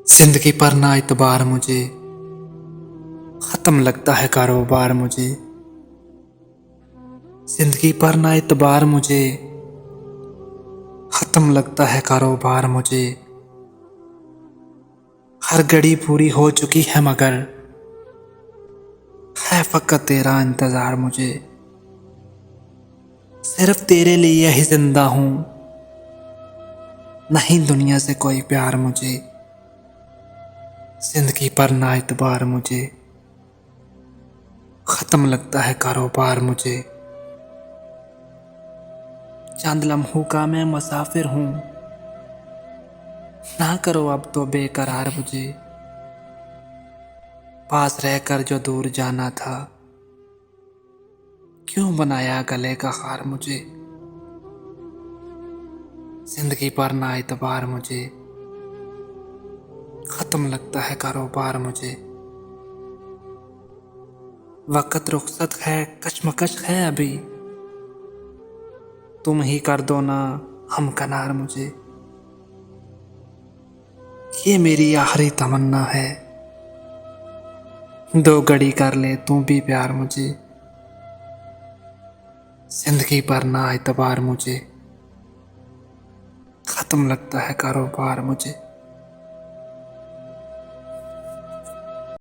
जिंदगी पर ना इतबार मुझे, खत्म लगता है कारोबार मुझे। जिंदगी पर ना इतबार मुझे, खत्म लगता है कारोबार मुझे। हर घड़ी पूरी हो चुकी है मगर है फकत तेरा इंतजार मुझे। सिर्फ तेरे लिए ही जिंदा हूँ, नहीं दुनिया से कोई प्यार मुझे। जिंदगी पर ना इतबार मुझे, खत्म लगता है कारोबार मुझे। चंद लम्हों का मैं मुसाफिर हूँ, ना करो अब तो बेकरार मुझे। पास रहकर जो दूर जाना था, क्यों बनाया गले का हार मुझे। जिंदगी पर ना इतबार मुझे, खत्म लगता है कारोबार मुझे। वक्त रुखसत है, कशमकश है अभी, तुम ही कर दो ना हमकनार मुझे। ये मेरी आखिरी तमन्ना है, दो घड़ी कर ले तू भी प्यार मुझे। जिंदगी पर ना इतबार मुझे, खत्म लगता है कारोबार मुझे।